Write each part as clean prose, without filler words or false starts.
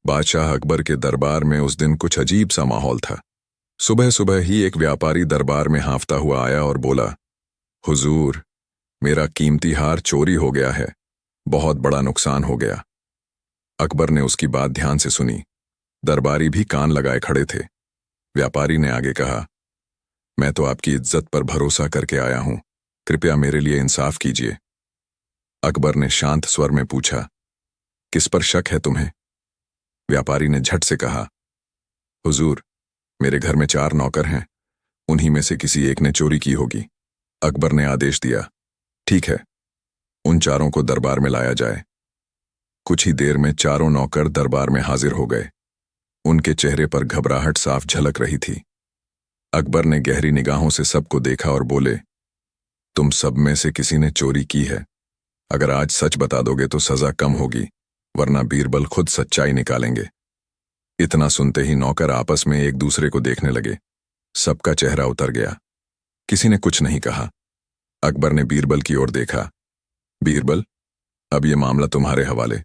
बादशाह अकबर के दरबार में उस दिन कुछ अजीब सा माहौल था। सुबह सुबह ही एक व्यापारी दरबार में हांफता हुआ आया और बोला, हुजूर, मेरा कीमती हार चोरी हो गया है, बहुत बड़ा नुकसान हो गया। अकबर ने उसकी बात ध्यान से सुनी। दरबारी भी कान लगाए खड़े थे। व्यापारी ने आगे कहा, मैं तो आपकी इज्जत पर भरोसा करके आया हूं, कृपया मेरे लिए इंसाफ कीजिए। अकबर ने शांत स्वर में पूछा, किस पर शक है तुम्हें? व्यापारी ने झट से कहा, हुजूर, मेरे घर में 4 नौकर हैं, उन्हीं में से किसी एक ने चोरी की होगी। अकबर ने आदेश दिया, ठीक है, उन चारों को दरबार में लाया जाए। कुछ ही देर में चारों नौकर दरबार में हाजिर हो गए। उनके चेहरे पर घबराहट साफ झलक रही थी। अकबर ने गहरी निगाहों से सबको देखा और बोले, तुम सब में से किसी ने चोरी की है। अगर आज सच बता दोगे तो सजा कम होगी, वरना बीरबल खुद सच्चाई निकालेंगे। इतना सुनते ही नौकर आपस में एक दूसरे को देखने लगे। सबका चेहरा उतर गया। किसी ने कुछ नहीं कहा। अकबर ने बीरबल की ओर देखा। बीरबल, अब ये मामला तुम्हारे हवाले।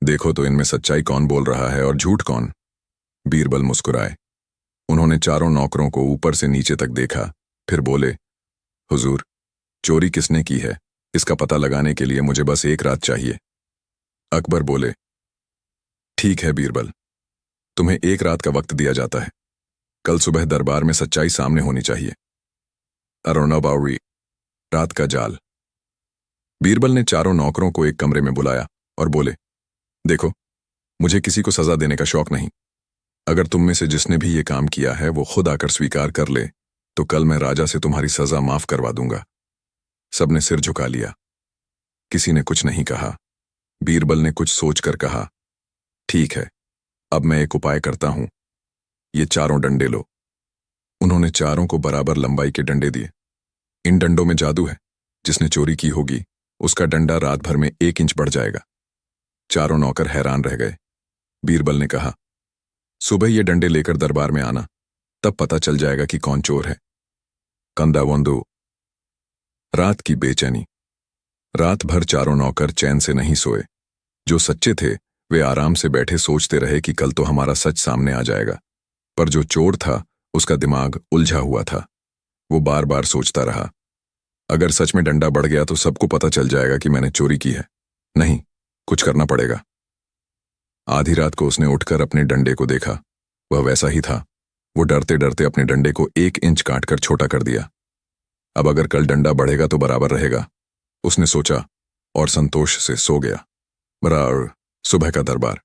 देखो तो इनमें सच्चाई कौन बोल रहा है और झूठ कौन। बीरबल मुस्कुराए। उन्होंने चारों नौकरों को ऊपर से नीचे तक देखा, फिर बोले, हुजूर, चोरी किसने की है, इसका पता लगाने के लिए मुझे बस 1 रात चाहिए। अकबर बोले, ठीक है बीरबल, तुम्हें 1 रात का वक्त दिया जाता है। कल सुबह दरबार में सच्चाई सामने होनी चाहिए। अरुणाबावरी, रात का जाल। बीरबल ने चारों नौकरों को एक कमरे में बुलाया और बोले, देखो, मुझे किसी को सजा देने का शौक नहीं। अगर तुम में से जिसने भी ये काम किया है वो खुद आकर स्वीकार कर ले तो कल मैं राजा से तुम्हारी सजा माफ करवा दूंगा। सबने सिर झुका लिया। किसी ने कुछ नहीं कहा। बीरबल ने कुछ सोचकर कहा, ठीक है, अब मैं एक उपाय करता हूं। ये चारों डंडे लो। उन्होंने चारों को बराबर लंबाई के डंडे दिए। इन डंडों में जादू है। जिसने चोरी की होगी उसका डंडा रात भर में 1 इंच बढ़ जाएगा। चारों नौकर हैरान रह गए। बीरबल ने कहा, सुबह ये डंडे लेकर दरबार में आना, तब पता चल जाएगा कि कौन चोर है। कंदावंदो। रात की बेचैनी। रात भर चारों नौकर चैन से नहीं सोए। जो सच्चे थे वे आराम से बैठे सोचते रहे कि कल तो हमारा सच सामने आ जाएगा। पर जो चोर था उसका दिमाग उलझा हुआ था। वो बार बार सोचता रहा, अगर सच में डंडा बढ़ गया तो सबको पता चल जाएगा कि मैंने चोरी की है। नहीं, कुछ करना पड़ेगा। आधी रात को उसने उठकर अपने डंडे को देखा। वह वैसा ही था। वो डरते डरते अपने डंडे को 1 इंच काटकर छोटा कर दिया। अब अगर कल डंडा बढ़ेगा तो बराबर रहेगा, उसने सोचा और संतोष से सो गया। बराबर सुबह का दरबार।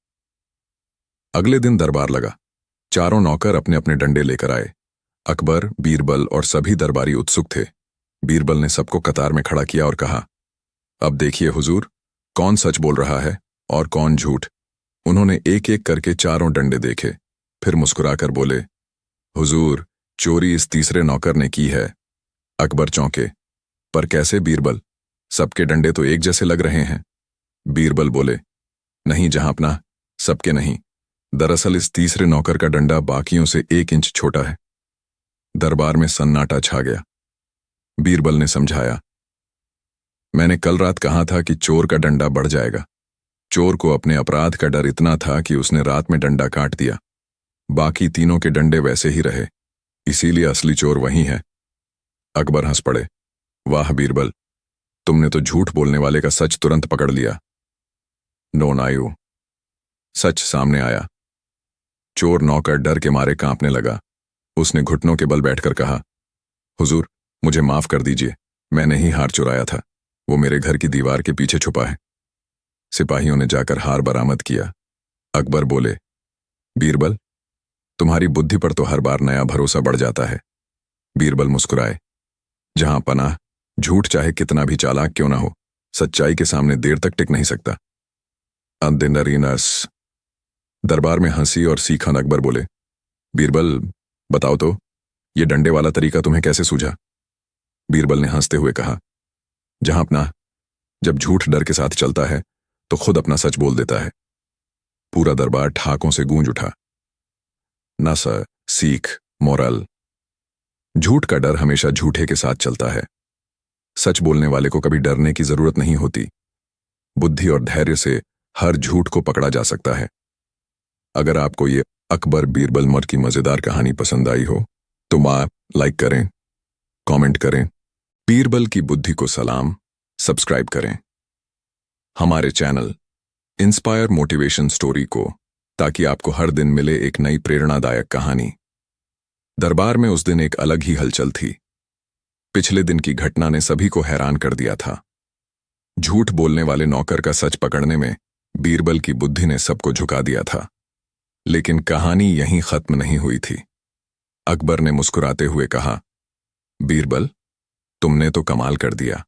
अगले दिन दरबार लगा। चारों नौकर अपने अपने डंडे लेकर आए। अकबर, बीरबल और सभी दरबारी उत्सुक थे। बीरबल ने सबको कतार में खड़ा किया और कहा, अब देखिए हुजूर, कौन सच बोल रहा है और कौन झूठ। उन्होंने एक एक करके चारों डंडे देखे, फिर मुस्कुराकर बोले, हुजूर, चोरी इस तीसरे नौकर ने की है। अकबर चौंके, पर कैसे बीरबल? सबके डंडे तो एक जैसे लग रहे हैं। बीरबल बोले, नहीं जहांपना, सबके नहीं। दरअसल इस तीसरे नौकर का डंडा बाकियों से 1 इंच छोटा है। दरबार में सन्नाटा छा गया। बीरबल ने समझाया, मैंने कल रात कहा था कि चोर का डंडा बढ़ जाएगा। चोर को अपने अपराध का डर इतना था कि उसने रात में डंडा काट दिया। बाकी तीनों के डंडे वैसे ही रहे, इसीलिए असली चोर वही है। अकबर हंस पड़े, वाह बीरबल, तुमने तो झूठ बोलने वाले का सच तुरंत पकड़ लिया। नो नायु। सच सामने आया। चोर नौकर डर के मारे कांपने लगा। उसने घुटनों के बल बैठकर कहा, हुजूर, मुझे माफ कर दीजिए, मैंने ही हार चुराया था। वो मेरे घर की दीवार के पीछे छुपा है। सिपाहियों ने जाकर हार बरामद किया। अकबर बोले, बीरबल, तुम्हारी बुद्धि पर तो हर बार नया भरोसा बढ़ जाता है। बीरबल मुस्कुराए, जहां पनाह, झूठ चाहे कितना भी चालाक क्यों ना हो, सच्चाई के सामने देर तक टिक नहीं सकता। अंदिनरीनस। दरबार में हंसी और सीखन अकबर बोले, बीरबल, बताओ तो, ये डंडे वाला तरीका तुम्हें कैसे सूझा? बीरबल ने हंसते हुए कहा, जहां अपना, जब झूठ डर के साथ चलता है तो खुद अपना सच बोल देता है। पूरा दरबार ठाकों से गूंज उठा। नस, सीख, मोरल। झूठ का डर हमेशा झूठे के साथ चलता है। सच बोलने वाले को कभी डरने की जरूरत नहीं होती। बुद्धि और धैर्य से हर झूठ को पकड़ा जा सकता है। अगर आपको ये अकबर बीरबल मर की मजेदार कहानी पसंद आई हो तो आप लाइक करें, कमेंट करें। बीरबल की बुद्धि को सलाम, सब्सक्राइब करें हमारे चैनल इंस्पायर मोटिवेशन स्टोरी को, ताकि आपको हर दिन मिले एक नई प्रेरणादायक कहानी। दरबार में उस दिन एक अलग ही हलचल थी। पिछले दिन की घटना ने सभी को हैरान कर दिया था। झूठ बोलने वाले नौकर का सच पकड़ने में बीरबल की बुद्धि ने सबको झुका दिया था। लेकिन कहानी यहीं खत्म नहीं हुई थी। अकबर ने मुस्कुराते हुए कहा, बीरबल, तुमने तो कमाल कर दिया,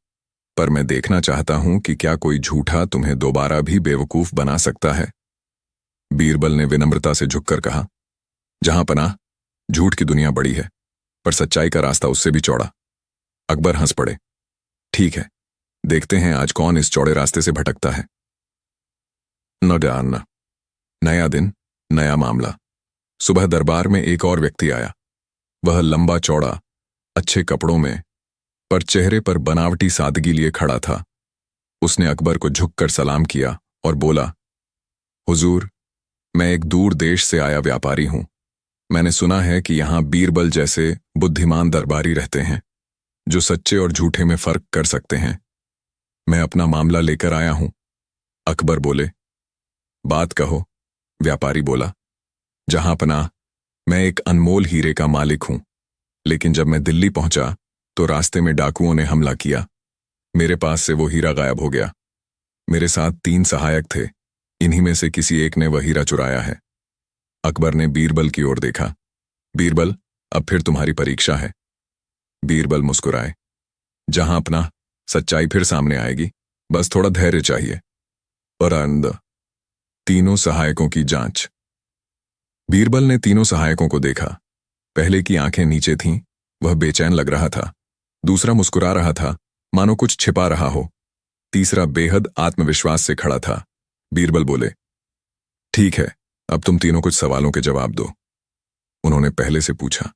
पर मैं देखना चाहता हूं कि क्या कोई झूठा तुम्हें दोबारा भी बेवकूफ बना सकता है। बीरबल ने विनम्रता से झुककर कहा, जहां पनाह, झूठ की दुनिया बड़ी है, पर सच्चाई का रास्ता उससे भी चौड़ा। अकबर हंस पड़े। ठीक है, देखते हैं आज कौन इस चौड़े रास्ते से भटकता है। न जानना। नया दिन, नया मामला। सुबह दरबार में एक और व्यक्ति आया। वह लंबा चौड़ा, अच्छे कपड़ों में, पर चेहरे पर बनावटी सादगी लिए खड़ा था। उसने अकबर को झुककर सलाम किया और बोला, हुजूर, मैं एक दूर देश से आया व्यापारी हूं। मैंने सुना है कि यहां बीरबल जैसे बुद्धिमान दरबारी रहते हैं, जो सच्चे और झूठे में फर्क कर सकते हैं। मैं अपना मामला लेकर आया हूं। अकबर बोले, बात कहो। व्यापारी बोला, जहां पनाह, मैं एक अनमोल हीरे का मालिक हूं, लेकिन जब मैं दिल्ली पहुंचा तो रास्ते में डाकुओं ने हमला किया। मेरे पास से वो हीरा गायब हो गया। मेरे साथ 3 सहायक थे, इन्हीं में से किसी एक ने वह हीरा चुराया है। अकबर ने बीरबल की ओर देखा। बीरबल, अब फिर तुम्हारी परीक्षा है। बीरबल मुस्कुराए, जहां अपना, सच्चाई फिर सामने आएगी, बस थोड़ा धैर्य चाहिए। और अंदर तीनों सहायकों की जांच। बीरबल ने तीनों सहायकों को देखा। पहले की आंखें नीचे थीं, वह बेचैन लग रहा था। दूसरा मुस्कुरा रहा था, मानो कुछ छिपा रहा हो। तीसरा बेहद आत्मविश्वास से खड़ा था। बीरबल बोले, ठीक है, अब तुम तीनों कुछ सवालों के जवाब दो। उन्होंने पहले से पूछा,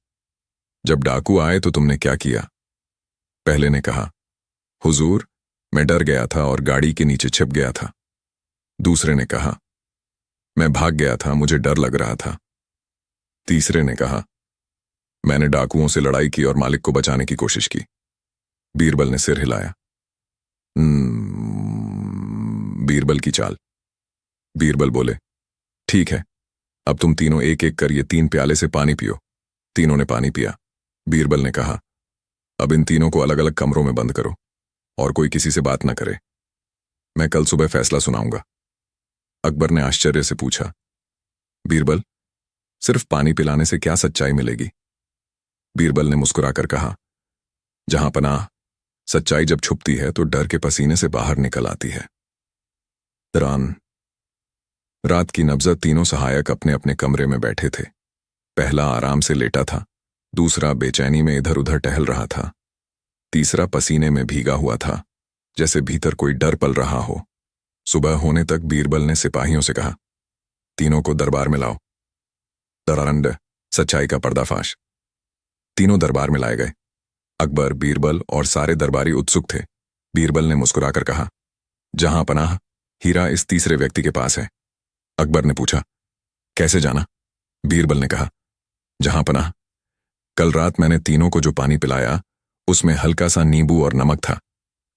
जब डाकू आए तो तुमने क्या किया? पहले ने कहा, हुजूर, मैं डर गया था और गाड़ी के नीचे छिप गया था। दूसरे ने कहा, मैं भाग गया था, मुझे डर लग रहा था। तीसरे ने कहा, मैंने डाकुओं से लड़ाई की और मालिक को बचाने की कोशिश की। बीरबल ने सिर हिलाया। बीरबल की चाल। बीरबल बोले, ठीक है, अब तुम तीनों एक एक कर ये 3 प्याले से पानी पियो। तीनों ने पानी पिया। बीरबल ने कहा, अब इन तीनों को अलग अलग कमरों में बंद करो और कोई किसी से बात न करे। मैं कल सुबह फैसला सुनाऊंगा। अकबर ने आश्चर्य से पूछा, बीरबल, सिर्फ पानी पिलाने से क्या सच्चाई मिलेगी? बीरबल ने मुस्कुराकर कहा, जहां पनाह, सच्चाई जब छुपती है तो डर के पसीने से बाहर निकल आती है। दौरान रात की नबजत तीनों सहायक अपने अपने कमरे में बैठे थे। पहला आराम से लेटा था, दूसरा बेचैनी में इधर उधर टहल रहा था, तीसरा पसीने में भीगा हुआ था, जैसे भीतर कोई डर पल रहा हो। सुबह होने तक बीरबल ने सिपाहियों से कहा, तीनों को दरबार में लाओ। दरारंड, सच्चाई का पर्दाफाश। तीनों दरबार में लाए गए। अकबर, बीरबल और सारे दरबारी उत्सुक थे। बीरबल ने मुस्कुराकर कहा, जहां पनाह, हीरा इस तीसरे व्यक्ति के पास है। अकबर ने पूछा, कैसे जाना? बीरबल ने कहा, जहां पनाह, कल रात मैंने तीनों को जो पानी पिलाया उसमें हल्का सा नींबू और नमक था।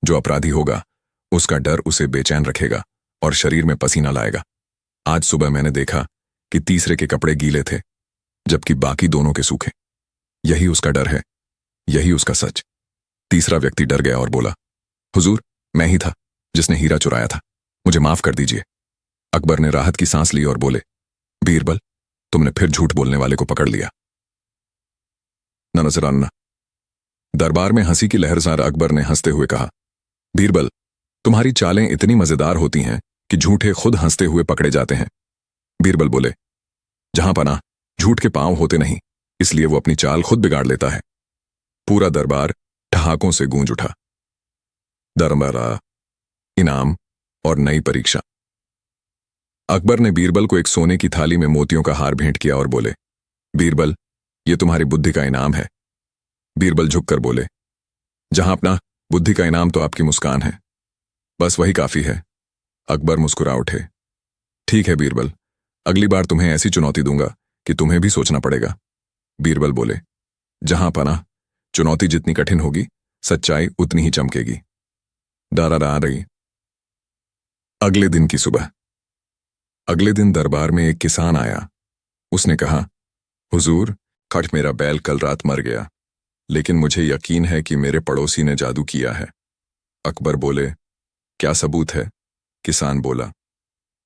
जो अपराधी होगा उसका डर उसे बेचैन रखेगा और शरीर में पसीना लाएगा। आज सुबह मैंने देखा कि तीसरे के कपड़े गीले थे, जबकि बाकी दोनों के सूखे। यही उसका डर है, यही उसका सच। तीसरा व्यक्ति डर गया और बोला, हुजूर, मैं ही था जिसने हीरा चुराया था, मुझे माफ कर दीजिए। अकबर ने राहत की सांस ली और बोले, बीरबल, तुमने फिर झूठ बोलने वाले को पकड़ लिया। न नजर आना। दरबार में हंसी की लहरसार अकबर ने हंसते हुए कहा, बीरबल, तुम्हारी चालें इतनी मजेदार होती हैं कि झूठे खुद हंसते हुए पकड़े जाते हैं। बीरबल बोले, जहां पनाह, झूठ के पांव होते नहीं, इसलिए वो अपनी चाल खुद बिगाड़ लेता है। पूरा दरबार ठहाकों से गूंज उठा। दरबारा, इनाम और नई परीक्षा। अकबर ने बीरबल को एक सोने की थाली में मोतियों का हार भेंट किया और बोले, बीरबल, ये तुम्हारी बुद्धि का इनाम है। बीरबल झुककर बोले, जहां अपना, बुद्धि का इनाम तो आपकी मुस्कान है, बस वही काफी है। अकबर मुस्कुरा उठे। ठीक है बीरबल, अगली बार तुम्हें ऐसी चुनौती दूंगा कि तुम्हें भी सोचना पड़ेगा। बीरबल बोले, जहां पनाह, चुनौती जितनी कठिन होगी सच्चाई उतनी ही चमकेगी। दारा रही। अगले दिन की सुबह। अगले दिन दरबार में एक किसान आया। उसने कहा, हुजूर, खट मेरा बैल कल रात मर गया, लेकिन मुझे यकीन है कि मेरे पड़ोसी ने जादू किया है। अकबर बोले, क्या सबूत है? किसान बोला,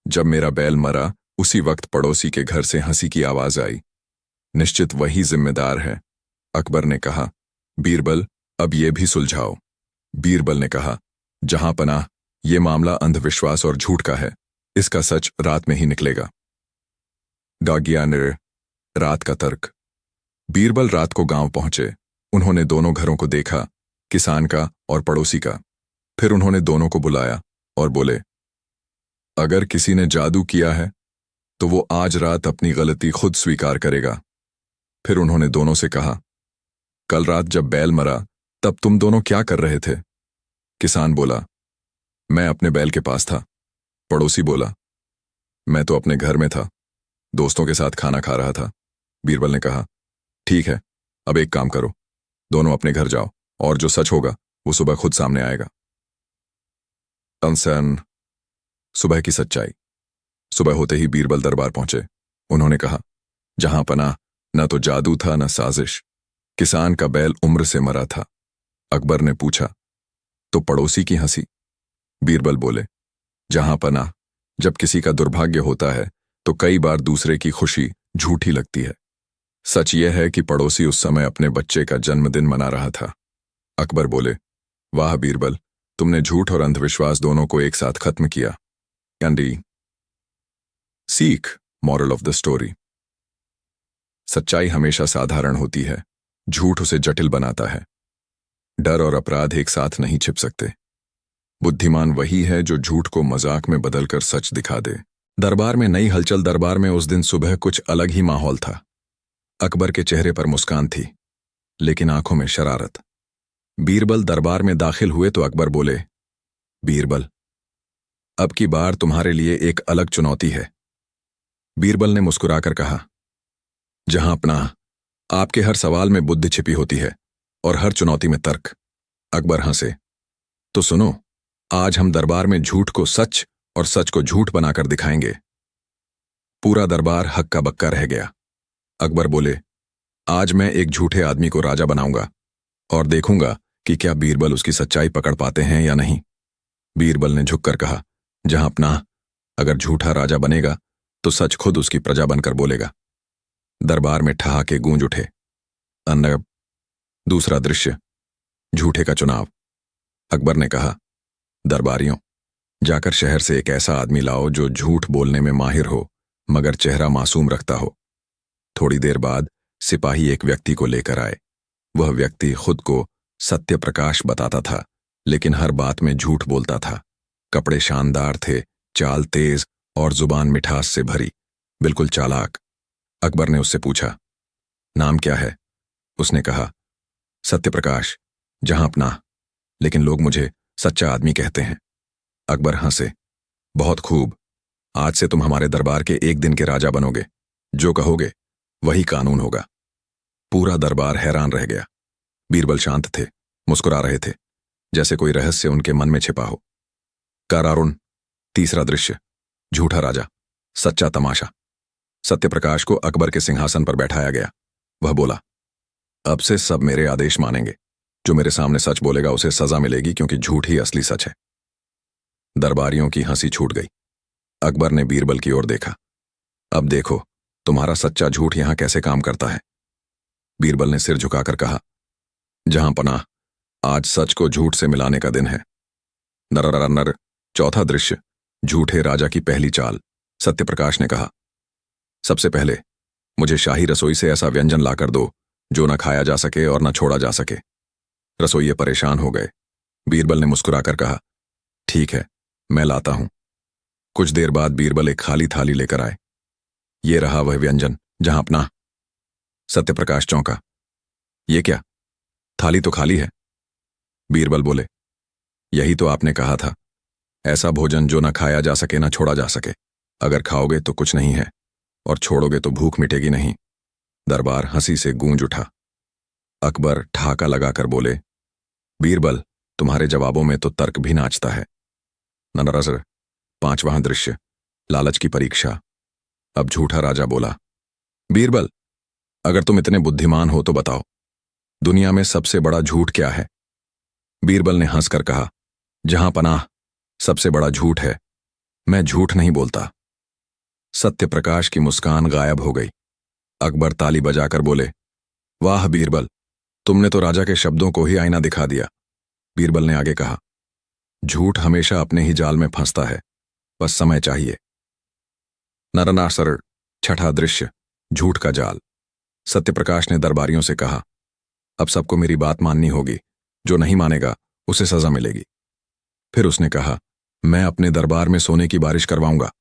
जब मेरा बैल मरा उसी वक्त पड़ोसी के घर से हंसी की आवाज आई। निश्चित वही जिम्मेदार है। अकबर ने कहा, बीरबल, अब ये भी सुलझाओ। बीरबल ने कहा, जहां पनाह, ये मामला अंधविश्वास और झूठ का है, इसका सच रात में ही निकलेगा। डागियानर, रात का तर्क। बीरबल रात को गांव पहुंचे। उन्होंने दोनों घरों को देखा, किसान का और पड़ोसी का। फिर उन्होंने दोनों को बुलाया और बोले, अगर किसी ने जादू किया है तो वो आज रात अपनी गलती खुद स्वीकार करेगा। फिर उन्होंने दोनों से कहा, कल रात जब बैल मरा तब तुम दोनों क्या कर रहे थे? किसान बोला, मैं अपने बैल के पास था। पड़ोसी बोला, मैं तो अपने घर में था, दोस्तों के साथ खाना खा रहा था। बीरबल ने कहा, ठीक है, अब एक काम करो, दोनों अपने घर जाओ और जो सच होगा वो सुबह खुद सामने आएगा। अनसन, सुबह की सच्चाई। सुबह होते ही बीरबल दरबार पहुंचे। उन्होंने कहा, जहां पनाह, न तो जादू था न साजिश, किसान का बैल उम्र से मरा था। अकबर ने पूछा, तो पड़ोसी की हंसी? बीरबल बोले, जहां पनाह, जब किसी का दुर्भाग्य होता है तो कई बार दूसरे की खुशी झूठी लगती है। सच यह है कि पड़ोसी उस समय अपने बच्चे का जन्मदिन मना रहा था। अकबर बोले, वाह बीरबल, तुमने झूठ और अंधविश्वास दोनों को एक साथ खत्म किया। एंडी सीख, मॉरल ऑफ द स्टोरी। सच्चाई हमेशा साधारण होती है, झूठ उसे जटिल बनाता है। डर और अपराध एक साथ नहीं छिप सकते। बुद्धिमान वही है जो झूठ को मजाक में बदलकर सच दिखा दे। दरबार में नई हलचल। दरबार में उस दिन सुबह कुछ अलग ही माहौल था। अकबर के चेहरे पर मुस्कान थी, लेकिन आंखों में शरारत। बीरबल दरबार में दाखिल हुए तो अकबर बोले, बीरबल, अब की बार तुम्हारे लिए एक अलग चुनौती है। बीरबल ने मुस्कुराकर कहा, जहां पनाह, आपके हर सवाल में बुद्धि छिपी होती है और हर चुनौती में तर्क। अकबर हंसे, तो सुनो, आज हम दरबार में झूठ को सच और सच को झूठ बनाकर दिखाएंगे। पूरा दरबार हक्का बक्का रह गया। अकबर बोले, आज मैं एक झूठे आदमी को राजा बनाऊंगा और देखूंगा कि क्या बीरबल उसकी सच्चाई पकड़ पाते हैं या नहीं। बीरबल ने झुककर कहा, जहां पनाह, अगर झूठा राजा बनेगा तो सच खुद उसकी प्रजा बनकर बोलेगा। दरबार में ठहाके गूंज उठे। अन्य दूसरा दृश्य, झूठे का चुनाव। अकबर ने कहा, दरबारियों, जाकर शहर से एक ऐसा आदमी लाओ जो झूठ बोलने में माहिर हो मगर चेहरा मासूम रखता हो। थोड़ी देर बाद सिपाही एक व्यक्ति को लेकर आए। वह व्यक्ति खुद को सत्य प्रकाश बताता था, लेकिन हर बात में झूठ बोलता था। कपड़े शानदार थे, चाल तेज और जुबान मिठास से भरी, बिल्कुल चालाक। अकबर ने उससे पूछा, नाम क्या है? उसने कहा, सत्यप्रकाश, जहां पनाह, लेकिन लोग मुझे सच्चा आदमी कहते हैं। अकबर हंसे, बहुत खूब, आज से तुम हमारे दरबार के एक दिन के राजा बनोगे। जो कहोगे वही कानून होगा। पूरा दरबार हैरान रह गया। बीरबल शांत थे, मुस्कुरा रहे थे, जैसे कोई रहस्य उनके मन में छिपा हो। कारारुण, तीसरा दृश्य, झूठा राजा, सच्चा तमाशा। सत्यप्रकाश को अकबर के सिंहासन पर बैठाया गया। वह बोला, अब से सब मेरे आदेश मानेंगे। जो मेरे सामने सच बोलेगा उसे सजा मिलेगी, क्योंकि झूठ ही असली सच है। दरबारियों की हंसी छूट गई। अकबर ने बीरबल की ओर देखा, अब देखो तुम्हारा सच्चा झूठ यहां कैसे काम करता है। बीरबल ने सिर झुकाकर कहा, जहां पनाह, आज सच को झूठ से मिलाने का दिन है। नर, चौथा दृश्य, झूठे राजा की पहली चाल। सत्यप्रकाश ने कहा, सबसे पहले मुझे शाही रसोई से ऐसा व्यंजन लाकर दो जो न खाया जा सके और न छोड़ा जा सके। रसोइये परेशान हो गए। बीरबल ने मुस्कुराकर कहा, ठीक है, मैं लाता हूं। कुछ देर बाद बीरबल एक खाली थाली लेकर आए। ये रहा वह व्यंजन, जहां पनाह। सत्यप्रकाश चौंका, ये क्या, थाली तो खाली है। बीरबल बोले, यही तो आपने कहा था, ऐसा भोजन जो न खाया जा सके न छोड़ा जा सके। अगर खाओगे तो कुछ नहीं है, और छोड़ोगे तो भूख मिटेगी नहीं। दरबार हंसी से गूंज उठा। अकबर ठहाका लगाकर बोले, बीरबल, तुम्हारे जवाबों में तो तर्क भी नाचता है। ननरजर, पांचवां दृश्य, लालच की परीक्षा। अब झूठा राजा बोला, बीरबल, अगर तुम इतने बुद्धिमान हो तो बताओ, दुनिया में सबसे बड़ा झूठ क्या है? बीरबल ने हंसकर कहा, जहां पनाह, सबसे बड़ा झूठ है। मैं झूठ नहीं बोलता। सत्यप्रकाश की मुस्कान गायब हो गई। अकबर ताली बजाकर बोले, वाह बीरबल, तुमने तो राजा के शब्दों को ही आईना दिखा दिया। बीरबल ने आगे कहा, झूठ हमेशा अपने ही जाल में फंसता है, बस समय चाहिए। नरनासर, छठा दृश्य, झूठ का जाल। सत्यप्रकाश ने दरबारियों से कहा, अब सबको मेरी बात माननी होगी, जो नहीं मानेगा उसे सजा मिलेगी। फिर उसने कहा, मैं अपने दरबार में सोने की बारिश करवाऊंगा।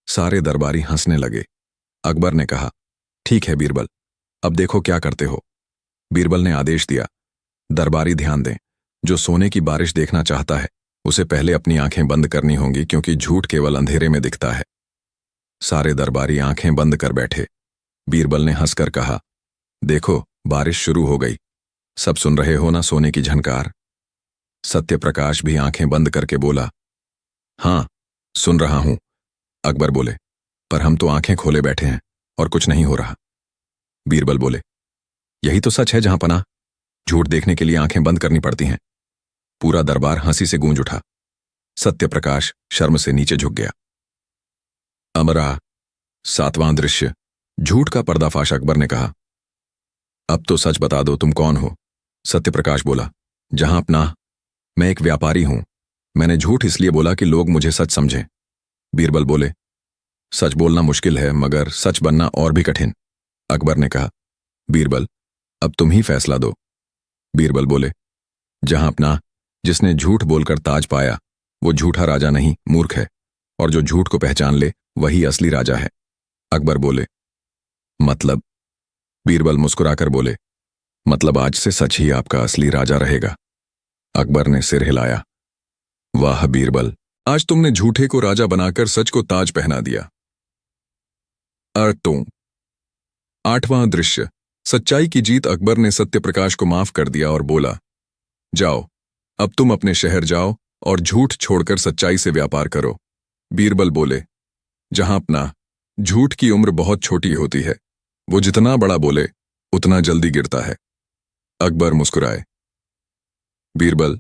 सारे दरबारी हंसने लगे। अकबर ने कहा, ठीक है बीरबल, अब देखो क्या करते हो। बीरबल ने आदेश दिया, दरबारी ध्यान दें, जो सोने की बारिश देखना चाहता है उसे पहले अपनी आंखें बंद करनी होंगी, क्योंकि झूठ केवल अंधेरे में दिखता है। सारे दरबारी आंखें बंद कर बैठे। बीरबल ने हंसकर कहा, देखो बारिश शुरू हो गई। सब सुन रहे हो ना सोने की झनकार? सत्यप्रकाश भी आंखें बंद करके बोला, हाँ सुन रहा हूं। अकबर बोले, पर हम तो आंखें खोले बैठे हैं और कुछ नहीं हो रहा। बीरबल बोले, यही तो सच है जहां पनाह, झूठ देखने के लिए आंखें बंद करनी पड़ती हैं। पूरा दरबार हंसी से गूंज उठा। सत्यप्रकाश शर्म से नीचे झुक गया। अमरा, सातवां दृश्य, झूठ का पर्दाफाश। अकबर ने कहा, अब तो सच बता दो, तुम कौन हो? सत्यप्रकाश बोला, जहां पनाह, मैं एक व्यापारी हूं। मैंने झूठ इसलिए बोला कि लोग मुझे सच समझें। बीरबल बोले, सच बोलना मुश्किल है, मगर सच बनना और भी कठिन। अकबर ने कहा, बीरबल, अब तुम ही फैसला दो। बीरबल बोले, जहां पनाह, जिसने झूठ बोलकर ताज पाया वो झूठा राजा नहीं, मूर्ख है, और जो झूठ को पहचान ले वही असली राजा है। अकबर बोले, मतलब? बीरबल मुस्कुराकर बोले, मतलब आज से सच ही आपका असली राजा रहेगा। अकबर ने सिर हिलाया। वाह बीरबल, आज तुमने झूठे को राजा बनाकर सच को ताज पहना दिया। अर्तों, आठवां दृश्य, सच्चाई की जीत। अकबर ने सत्यप्रकाश को माफ कर दिया और बोला, जाओ, अब तुम अपने शहर जाओ और झूठ छोड़कर सच्चाई से व्यापार करो। बीरबल बोले, जहां पनाह, झूठ की उम्र बहुत छोटी होती है, वो जितना बड़ा बोले उतना जल्दी गिरता है। अकबर मुस्कुराए। बीरबल,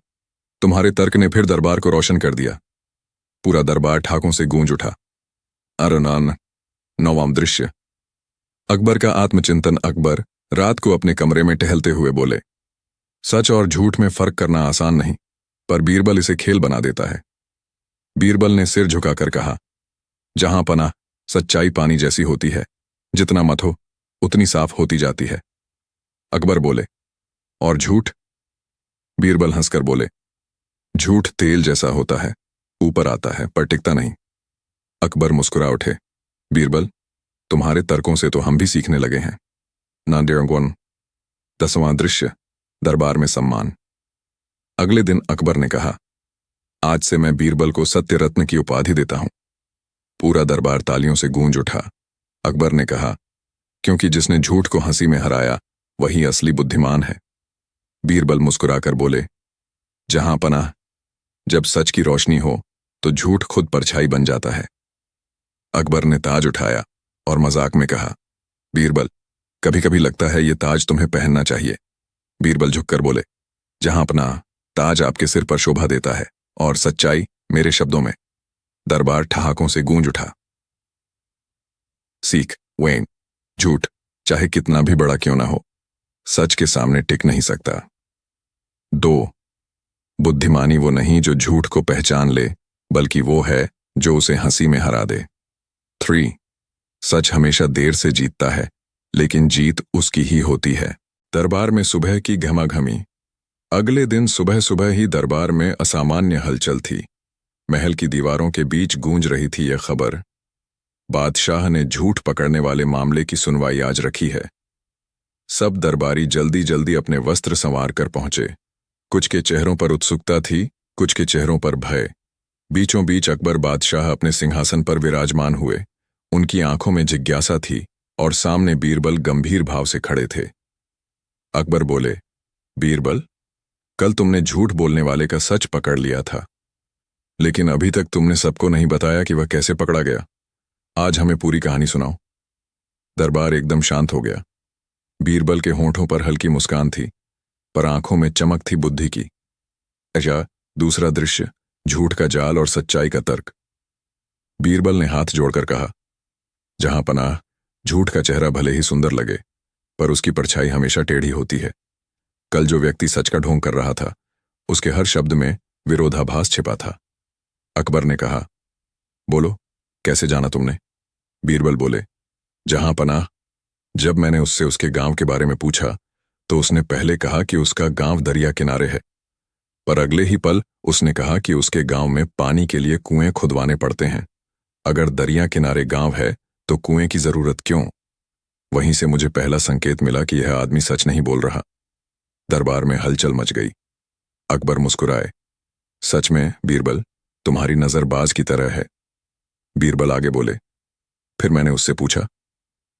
तुम्हारे तर्क ने फिर दरबार को रोशन कर दिया। पूरा दरबार ठाकों से गूंज उठा। अरनान, नौवां दृश्य, अकबर का आत्मचिंतन। अकबर रात को अपने कमरे में टहलते हुए बोले, सच और झूठ में फर्क करना आसान नहीं, पर बीरबल इसे खेल बना देता है। बीरबल ने सिर झुकाकर कहा, जहां पनाह, सच्चाई पानी जैसी होती है, जितना मथो उतनी साफ होती जाती है। अकबर बोले, और झूठ? बीरबल हंसकर बोले, झूठ तेल जैसा होता है, ऊपर आता है पर टिकता नहीं। अकबर मुस्कुरा उठे। बीरबल, तुम्हारे तर्कों से तो हम भी सीखने लगे हैं। नांदेरंगवन, 10वां दृश्य, दरबार में सम्मान। अगले दिन अकबर ने कहा, आज से मैं बीरबल को सत्य रत्न की उपाधि देता हूं। पूरा दरबार तालियों से गूंज उठा। अकबर ने कहा, क्योंकि जिसने झूठ को हंसी में हराया वही असली बुद्धिमान है। बीरबल मुस्कुराकर बोले, जहां पनाह, जब सच की रोशनी हो तो झूठ खुद परछाई बन जाता है। अकबर ने ताज उठाया और मजाक में कहा, बीरबल, कभी कभी लगता है ये ताज तुम्हें पहनना चाहिए। बीरबल झुककर बोले, जहां पनाह, ताज आपके सिर पर शोभा देता है और सच्चाई मेरे शब्दों में। दरबार ठहाकों से गूंज उठा। सीख, वेन, झूठ चाहे कितना भी बड़ा क्यों ना हो, सच के सामने टिक नहीं सकता। 2. बुद्धिमानी वो नहीं जो झूठ को पहचान ले, बल्कि वो है जो उसे हंसी में हरा दे। 3. सच हमेशा देर से जीतता है, लेकिन जीत उसकी ही होती है। दरबार में सुबह की घमाघमी। अगले दिन सुबह सुबह ही दरबार में असामान्य हलचल थी। महल की दीवारों के बीच गूंज रही थी यह खबर, बादशाह ने झूठ पकड़ने वाले मामले की सुनवाई आज रखी है। सब दरबारी जल्दी जल्दी अपने वस्त्र संवार कर पहुंचे। कुछ के चेहरों पर उत्सुकता थी, कुछ के चेहरों पर भय। बीचों बीच अकबर बादशाह अपने सिंहासन पर विराजमान हुए उनकी आंखों में जिज्ञासा थी और सामने बीरबल गंभीर भाव से खड़े थे। अकबर बोले, बीरबल, कल तुमने झूठ बोलने वाले का सच पकड़ लिया था, लेकिन अभी तक तुमने सबको नहीं बताया कि वह कैसे पकड़ा गया। आज हमें पूरी कहानी सुनाओ। दरबार एकदम शांत हो गया। बीरबल के होंठों पर हल्की मुस्कान थी, पर आंखों में चमक थी बुद्धि की। अच्छा, दूसरा दृश्य, झूठ का जाल और सच्चाई का तर्क। बीरबल ने हाथ जोड़कर कहा, जहां पनाह, झूठ का चेहरा भले ही सुंदर लगे, पर उसकी परछाई हमेशा टेढ़ी होती है। कल जो व्यक्ति सच का ढोंग कर रहा था, उसके हर शब्द में विरोधाभास छिपा था। अकबर ने कहा, बोलो, कैसे जाना तुमने? बीरबल बोले, जहां पनाह, जब मैंने उससे उसके गांव के बारे में पूछा तो उसने पहले कहा कि उसका गांव दरिया किनारे है, पर अगले ही पल उसने कहा कि उसके गांव में पानी के लिए कुएं खुदवाने पड़ते हैं। अगर दरिया किनारे गांव है तो कुएं की जरूरत क्यों? वहीं से मुझे पहला संकेत मिला कि यह आदमी सच नहीं बोल रहा। दरबार में हलचल मच गई। अकबर मुस्कुराए, सच में बीरबल, तुम्हारी नजर बाज की तरह है। बीरबल आगे बोले, फिर मैंने उससे पूछा,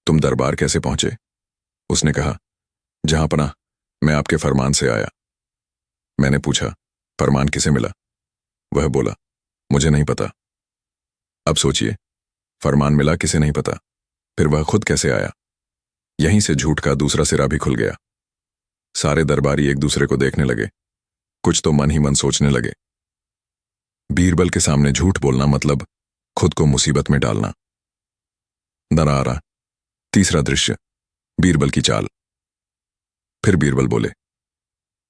तुम दरबार कैसे पहुंचे? उसने कहा, जहां पनाह, मैं आपके फरमान से आया। मैंने पूछा, फरमान किसे मिला? वह बोला, मुझे नहीं पता। अब सोचिए, फरमान मिला किसे नहीं पता, फिर वह खुद कैसे आया? यहीं से झूठ का दूसरा सिरा भी खुल गया। सारे दरबारी एक दूसरे को देखने लगे, कुछ तो मन ही मन सोचने लगे। बीरबल के सामने झूठ बोलना मतलब खुद को मुसीबत में डालना। दरारा, तीसरा दृश्य, बीरबल की चाल। फिर बीरबल बोले,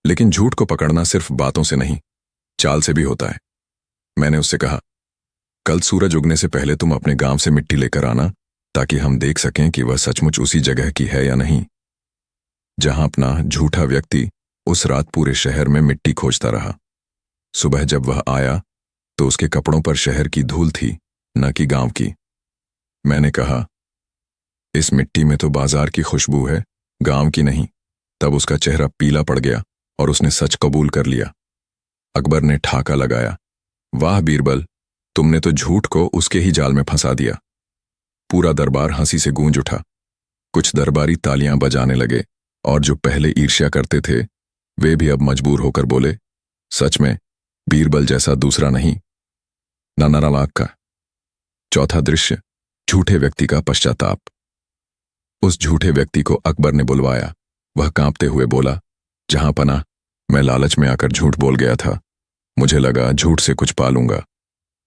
लेकिन झूठ को पकड़ना सिर्फ बातों से नहीं, चाल से भी होता है। मैंने उससे कहा, कल सूरज उगने से पहले तुम अपने गांव से मिट्टी लेकर आना, ताकि हम देख सकें कि वह सचमुच उसी जगह की है या नहीं। जहां अपना झूठा व्यक्ति उस रात पूरे शहर में मिट्टी खोजता रहा। सुबह जब वह आया तो उसके कपड़ों पर शहर की धूल थी, न कि गांव की। मैंने कहा, इस मिट्टी में तो बाजार की खुशबू है, गांव की नहीं। तब उसका चेहरा पीला पड़ गया और उसने सच कबूल कर लिया। अकबर ने ठाका लगाया, वाह बीरबल, तुमने तो झूठ को उसके ही जाल में फंसा दिया। पूरा दरबार हंसी से गूंज उठा। कुछ दरबारी तालियां बजाने लगे और जो पहले ईर्ष्या करते थे वे भी अब मजबूर होकर बोले, सच में बीरबल जैसा दूसरा नहीं। नाना लाख का चौथा दृश्य, झूठे व्यक्ति का पश्चाताप। उस झूठे व्यक्ति को अकबर ने बुलवाया। वह कांपते हुए बोला, जहां पनाह, मैं लालच में आकर झूठ बोल गया था। मुझे लगा झूठ से कुछ पालूंगा,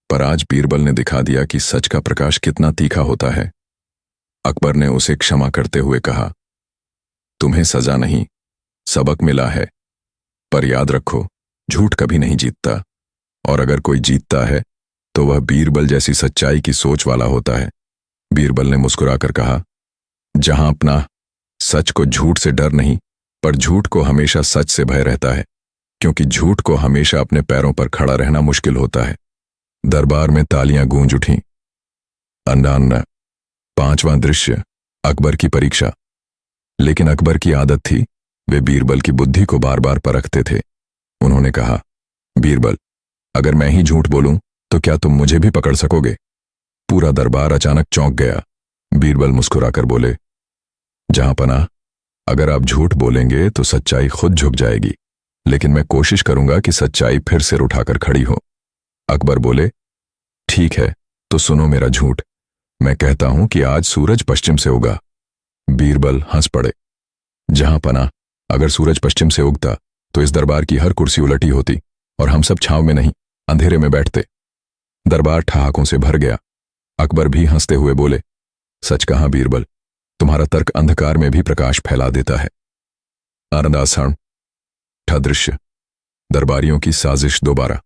पर आज बीरबल ने दिखा दिया कि सच का प्रकाश कितना तीखा होता है। अकबर ने उसे क्षमा करते हुए कहा, तुम्हें सजा नहीं, सबक मिला है, पर याद रखो, झूठ कभी नहीं जीतता, और अगर कोई जीतता है तो वह बीरबल जैसी सच्चाई की सोच वाला होता है। बीरबल ने मुस्कुराकर कहा, जहां अपना, सच को झूठ से डर नहीं, पर झूठ को हमेशा सच से भय रहता है, क्योंकि झूठ को हमेशा अपने पैरों पर खड़ा रहना मुश्किल होता है। दरबार में तालियां गूंज उठीं। अन्ना अन्ना, पांचवां दृश्य, अकबर की परीक्षा। लेकिन अकबर की आदत थी, वे बीरबल की बुद्धि को बार बार परखते थे। उन्होंने कहा, बीरबल, अगर मैं ही झूठ बोलूं तो क्या तुम मुझे भी पकड़ सकोगे? पूरा दरबार अचानक चौंक गया। बीरबल मुस्कुराकर बोले, जहां पनाह, अगर आप झूठ बोलेंगे तो सच्चाई खुद झुक जाएगी, लेकिन मैं कोशिश करूंगा कि सच्चाई फिर सिर उठाकर खड़ी हो। अकबर बोले, ठीक है, तो सुनो मेरा झूठ। मैं कहता हूं कि आज सूरज पश्चिम से उगा। बीरबल हंस पड़े। जहां पनाह, अगर सूरज पश्चिम से उगता तो इस दरबार की हर कुर्सी उलटी होती और हम सब छांव में नहीं, अंधेरे में बैठते। दरबार ठहाकों से भर गया। अकबर भी हंसते हुए बोले, सच कहा बीरबल, तुम्हारा तर्क अंधकार में भी प्रकाश फैला देता है। आनंदासन, छठा दृश्य, दरबारियों की साजिश दोबारा।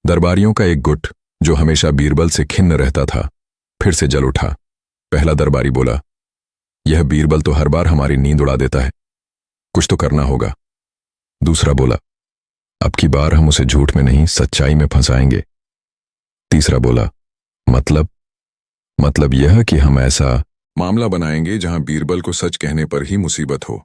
दरबारियों का एक गुट, जो हमेशा बीरबल से खिन्न रहता था, फिर से जल उठा। पहला दरबारी बोला, यह बीरबल तो हर बार हमारी नींद उड़ा देता है, कुछ तो करना होगा। दूसरा बोला, अब की बार हम उसे झूठ में नहीं, सच्चाई में फंसाएंगे। तीसरा बोला, मतलब यह कि हम ऐसा मामला बनाएंगे जहां बीरबल को सच कहने पर ही मुसीबत हो।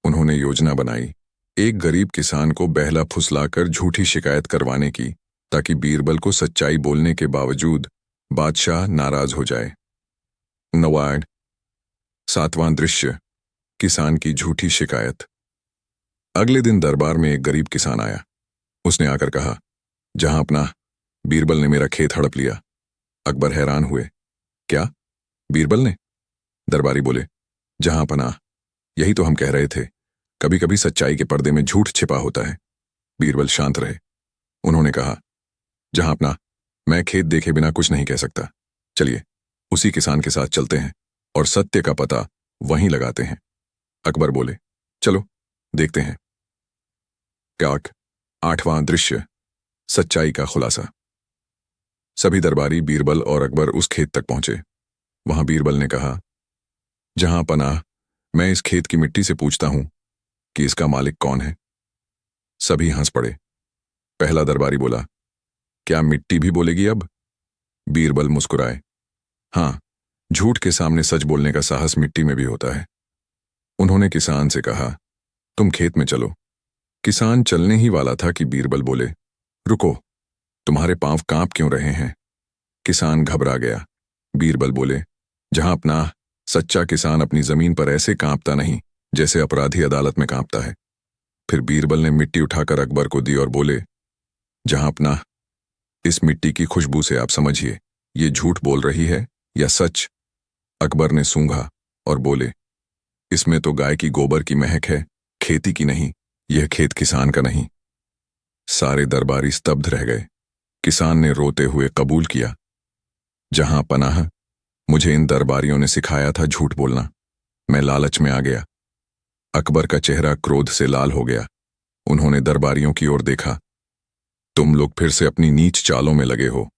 उन्होंने योजना बनाई, एक गरीब किसान को बहला फुसलाकर झूठी शिकायत करवाने की, ताकि बीरबल को सच्चाई बोलने के बावजूद बादशाह नाराज हो जाए। नवाड। 7वां दृश्य। किसान की झूठी शिकायत। अगले दिन दरबार में एक गरीब किसान आया। उसने आकर कहा, जहां अपना, बीरबल ने मेरा खेत हड़प लिया। अकबर हैरान हुए। क्या, बीरबल ने? दरबारी बोले, जहां पनाह, यही तो हम कह रहे थे। कभी कभी सच्चाई के पर्दे में झूठ छिपा होता है। बीरबल शांत रहे। उन्होंने कहा, जहां अपना, मैं खेत देखे बिना कुछ नहीं कह सकता। चलिए उसी किसान के साथ चलते हैं और सत्य का पता वहीं लगाते हैं। अकबर बोले, चलो देखते हैं। काक। 8वां दृश्य। सच्चाई का खुलासा। सभी दरबारी बीरबल और अकबर उस खेत तक पहुंचे। वहां बीरबल ने कहा, जहां पनाह, मैं इस खेत की मिट्टी से पूछता हूं कि इसका मालिक कौन है। सभी हंस पड़े। पहला दरबारी बोला, क्या मिट्टी भी बोलेगी अब? बीरबल मुस्कुराए। हां, झूठ के सामने सच बोलने का साहस मिट्टी में भी होता है। उन्होंने किसान से कहा, तुम खेत में चलो। किसान चलने ही वाला था कि बीरबल बोले, रुको, तुम्हारे पांव कांप क्यों रहे हैं? किसान घबरा गया। बीरबल बोले, जहां अपना, सच्चा किसान अपनी जमीन पर ऐसे कांपता नहीं जैसे अपराधी अदालत में कांपता है। फिर बीरबल ने मिट्टी उठाकर अकबर को दी और बोले, जहां अपना, इस मिट्टी की खुशबू से आप समझिए ये झूठ बोल रही है या सच। अकबर ने सूंघा और बोले, इसमें तो गाय की गोबर की महक है, खेती की नहीं। यह खेत किसान का नहीं। सारे दरबारी स्तब्ध रह गए। किसान ने रोते हुए कबूल किया, जहां पनाह, मुझे इन दरबारियों ने सिखाया था झूठ बोलना। मैं लालच में आ गया। अकबर का चेहरा क्रोध से लाल हो गया। उन्होंने दरबारियों की ओर देखा। तुम लोग फिर से अपनी नीच चालों में लगे हो।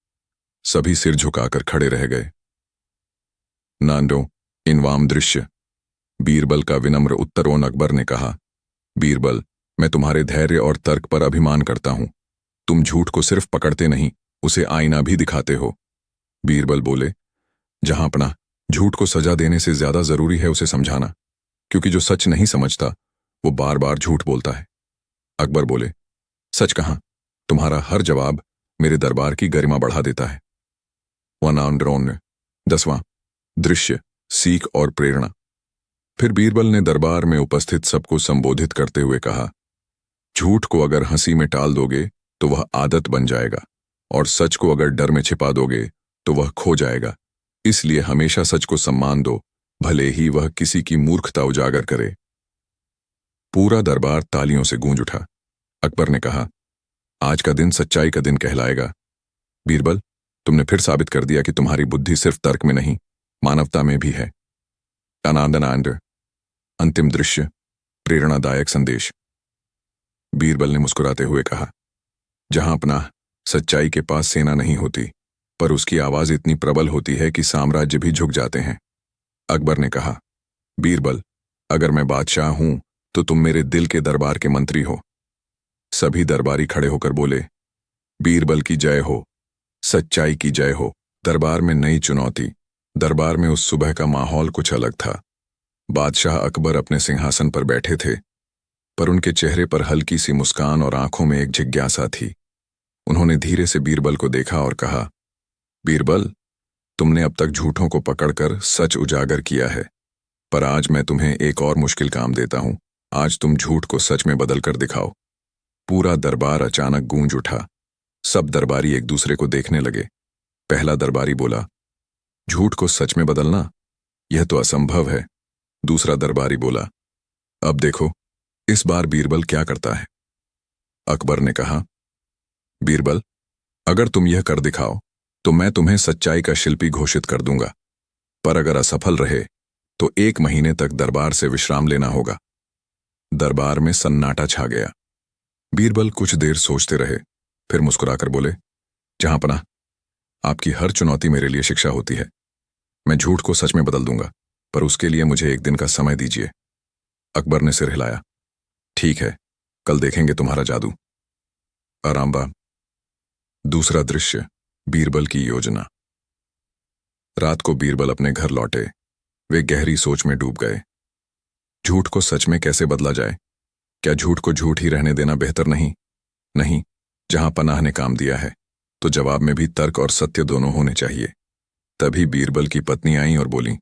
सभी सिर झुकाकर खड़े रह गए। नांडो। इनवाम दृश्य। बीरबल का विनम्र उत्तरों। अकबर ने कहा, बीरबल, मैं तुम्हारे धैर्य और तर्क पर अभिमान करता हूं। तुम झूठ को सिर्फ पकड़ते नहीं, उसे आईना भी दिखाते हो। बीरबल बोले, जहां अपना, झूठ को सजा देने से ज्यादा जरूरी है उसे समझाना, क्योंकि जो सच नहीं समझता वो बार बार झूठ बोलता है। अकबर बोले, सच कहां? तुम्हारा हर जवाब मेरे दरबार की गरिमा बढ़ा देता है। 10वां दृश्य। सीख और प्रेरणा। फिर बीरबल ने दरबार में उपस्थित सबको संबोधित करते हुए कहा, झूठ को अगर हंसी में टाल दोगे तो वह आदत बन जाएगा, और सच को अगर डर में छिपा दोगे तो वह खो जाएगा। इसलिए हमेशा सच को सम्मान दो, भले ही वह किसी की मूर्खता उजागर करे। पूरा दरबार तालियों से गूंज उठा। अकबर ने कहा, आज का दिन सच्चाई का दिन कहलाएगा। बीरबल, तुमने फिर साबित कर दिया कि तुम्हारी बुद्धि सिर्फ तर्क में नहीं, मानवता में भी है। आनंद। अंतिम दृश्य। प्रेरणादायक संदेश। बीरबल ने मुस्कुराते हुए कहा, जहां अपना, सच्चाई के पास सेना नहीं होती, पर उसकी आवाज इतनी प्रबल होती है कि साम्राज्य भी झुक जाते हैं। अकबर ने कहा, बीरबल, अगर मैं बादशाह हूं तो तुम मेरे दिल के दरबार के मंत्री हो। सभी दरबारी खड़े होकर बोले, बीरबल की जय हो, सच्चाई की जय हो। दरबार में नई चुनौती। दरबार में उस सुबह का माहौल कुछ अलग था। बादशाह अकबर अपने सिंहासन पर बैठे थे, पर उनके चेहरे पर हल्की सी मुस्कान और आंखों में एक जिज्ञासा थी। उन्होंने धीरे से बीरबल को देखा और कहा, बीरबल, तुमने अब तक झूठों को पकड़कर सच उजागर किया है, पर आज मैं तुम्हें एक और मुश्किल काम देता हूं। आज तुम झूठ को सच में बदल कर दिखाओ। पूरा दरबार अचानक गूंज उठा। सब दरबारी एक दूसरे को देखने लगे। पहला दरबारी बोला, झूठ को सच में बदलना, यह तो असंभव है। दूसरा दरबारी बोला, अब देखो इस बार बीरबल क्या करता है। अकबर ने कहा, बीरबल, अगर तुम यह कर दिखाओ तो मैं तुम्हें सच्चाई का शिल्पी घोषित कर दूंगा, पर अगर असफल रहे तो 1 महीने तक दरबार से विश्राम लेना होगा। दरबार में सन्नाटा छा गया। बीरबल कुछ देर सोचते रहे, फिर मुस्कुराकर बोले, जहां पनाह, आपकी हर चुनौती मेरे लिए शिक्षा होती है। मैं झूठ को सच में बदल दूंगा, पर उसके लिए मुझे 1 दिन का समय दीजिए। अकबर ने सिर हिलाया। ठीक है, कल देखेंगे तुम्हारा जादू। आरामबा। दूसरा दृश्य। बीरबल की योजना। रात को बीरबल अपने घर लौटे। वे गहरी सोच में डूब गए। झूठ को सच में कैसे बदला जाए? क्या झूठ को झूठ ही रहने देना बेहतर नहीं? नहीं, जहां पनाह ने काम दिया है तो जवाब में भी तर्क और सत्य दोनों होने चाहिए। तभी बीरबल की पत्नी आई और बोली,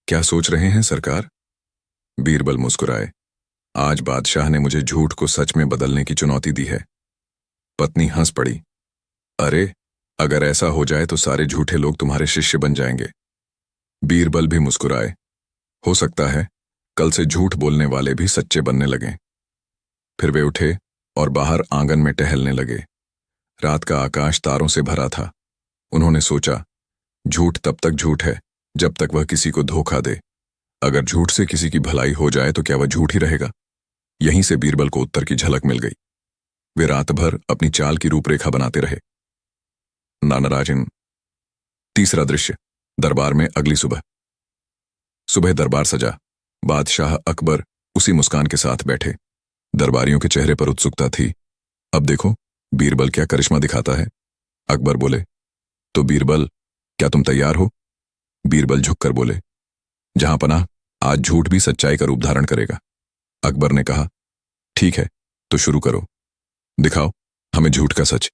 क्या सोच रहे हैं सरकार? बीरबल मुस्कुराए, आज बादशाह ने मुझे झूठ को सच में बदलने की चुनौती दी है। पत्नी हंस पड़ी, अरे अगर ऐसा हो जाए तो सारे झूठे लोग तुम्हारे शिष्य बन जाएंगे। बीरबल भी मुस्कुराए, हो सकता है कल से झूठ बोलने वाले भी सच्चे बनने लगें। फिर वे उठे और बाहर आंगन में टहलने लगे। रात का आकाश तारों से भरा था। उन्होंने सोचा, झूठ तब तक झूठ है जब तक वह किसी को धोखा दे। अगर झूठ से किसी की भलाई हो जाए तो क्या वह झूठ ही रहेगा? यहीं से बीरबल को उत्तर की झलक मिल गई। वे रात भर अपनी चाल की रूपरेखा बनाते रहे। नानाराजन। तीसरा दृश्य, दरबार में अगली सुबह। सुबह दरबार सजा। बादशाह अकबर उसी मुस्कान के साथ बैठे। दरबारियों के चेहरे पर उत्सुकता थी। अब देखो बीरबल क्या करिश्मा दिखाता है। अकबर बोले, तो बीरबल क्या तुम तैयार हो? बीरबल झुककर बोले, जहां पनाह, आज झूठ भी सच्चाई का रूप धारण करेगा। अकबर ने कहा, ठीक है तो शुरू करो, दिखाओ हमें झूठ का सच।